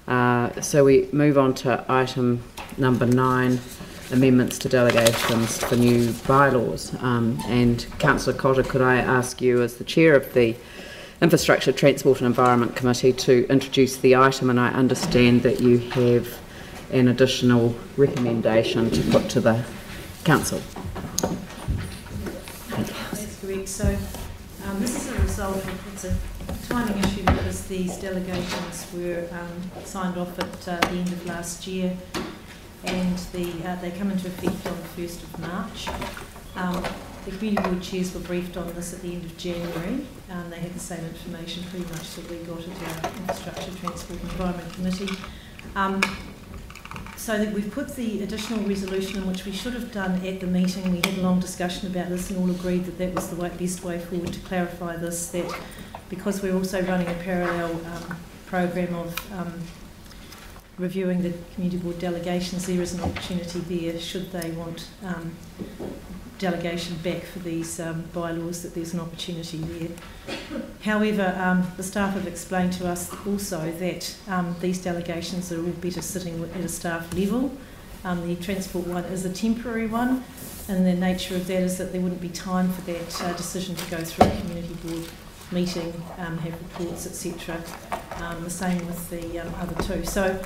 So we move on to item number 9, amendments to delegations for new bylaws. And Councillor Cotter, could I ask you, as the chair of the Infrastructure, Transport and Environment Committee, to introduce the item? And I understand that you have an additional recommendation to put to the council. That's correct. So this is a result of, it's a timing issue because these delegations were signed off at the end of last year, and they come into effect on the 1st of March. The community board chairs were briefed on this at the end of January. They had the same information pretty much that we got at our Infrastructure, Transport and Environment Committee. So that we've put the additional resolution in, which we should have done at the meeting. We had a long discussion about this and all agreed that that was the best way forward to clarify this, that because we're also running a parallel program of reviewing the community board delegations, there is an opportunity there, should they want delegation back for these bylaws, that there's an opportunity there. However, the staff have explained to us also that these delegations are all better sitting at a staff level. The transport one is a temporary one, and the nature of that is that there wouldn't be time for that decision to go through a community board meeting, have reports, etc. The same with the other two. So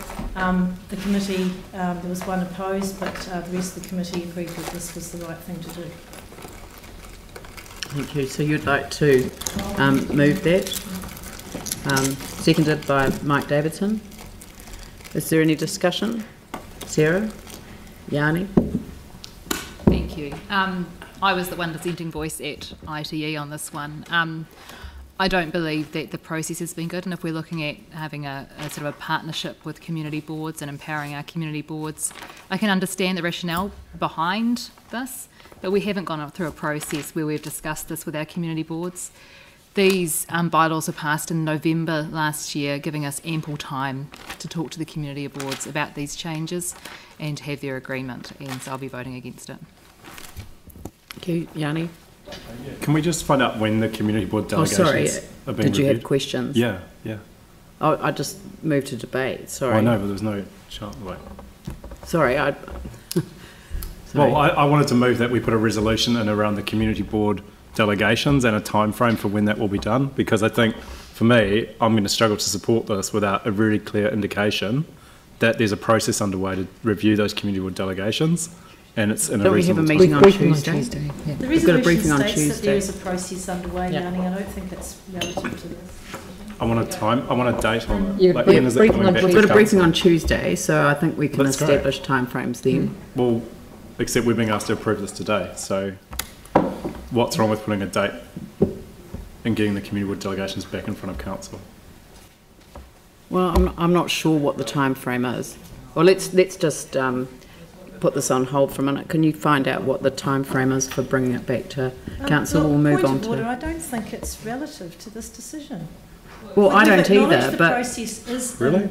the committee, there was one opposed, but the rest of the committee agreed that this was the right thing to do. Thank you. So you'd like to move that? Seconded by Mike Davidson. Is there any discussion? Sarah? Yanni? Thank you. I was the one dissenting voice at ITE on this one. I don't believe that the process has been good, and if we're looking at having a sort of a partnership with community boards and empowering our community boards, I can understand the rationale behind this, but we haven't gone through a process where we've discussed this with our community boards. These bylaws were passed in November last year, giving us ample time to talk to the community boards about these changes and have their agreement, and so I'll be voting against it. Thank you. Yanni? Can we just find out when the community board delegations are being reviewed? Did you have questions? Yeah. Oh, I just moved to debate, sorry. Oh, no, but there was no chance. Wait. Sorry, Well, I wanted to move that we put a resolution in around the community board delegations and a time frame for when that will be done, because I think, for me, I'm going to struggle to support this without a really clear indication that there's a process underway to review those community board delegations. And it's in a reasonable time. Don't we have a meeting on Tuesday? Yeah. The We've got a resolution briefing on states Tuesday. that there is a process underway, Yanni. I don't think that's relative to this. I want a date on it. Yeah, like, when is it coming back we've to got a briefing council? on Tuesday, so I think we can That's establish timeframes then. Well, except we're being asked to approve this today, so what's wrong with putting a date and getting the community board delegations back in front of council? Well, I'm not sure what the time frame is. Well, let's just put this on hold for a minute. Can you find out what the time frame is for bringing it back to council? We'll move on to. Point of order, I don't think it's relative to this decision. Well, I don't either. The but process is really.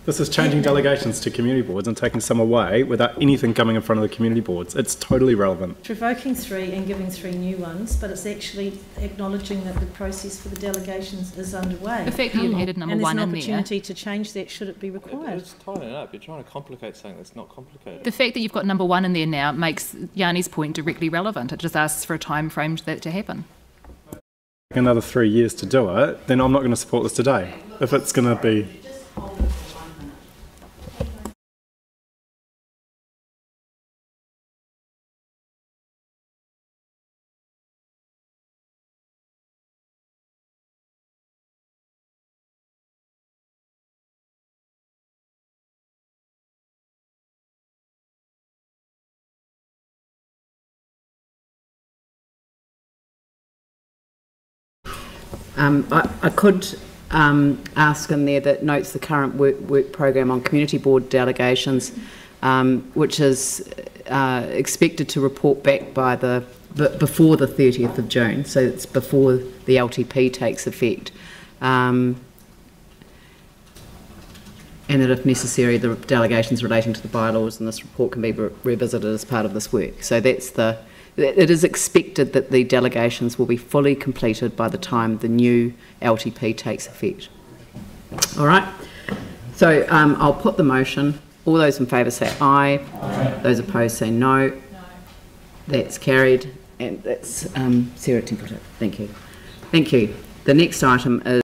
This is changing delegations to community boards and taking some away without anything coming in front of the community boards. It's totally relevant. It's revoking 3 and giving 3 new ones, but it's actually acknowledging that the process for the delegations is underway. The fact that you've added number 1 in there. And there's an opportunity to change that should it be required. It's tying it up. You're trying to complicate something that's not complicated. The fact that you've got number 1 in there now makes Yanni's point directly relevant. It just asks for a time frame for that to happen. Another 3 years to do it, then I'm not going to support this today. If it's going to be. I could ask in there that notes the current work programme on community board delegations, which is expected to report back by before the 30th of June, so it's before the LTP takes effect. And that if necessary, the delegations relating to the bylaws in this report can be revisited as part of this work. So it is expected that the delegations will be fully completed by the time the new LTP takes effect. All right. So I'll put the motion. All those in favour say aye. Those opposed say no. That's carried, and that's Sarah Templeton. Thank you. Thank you. The next item is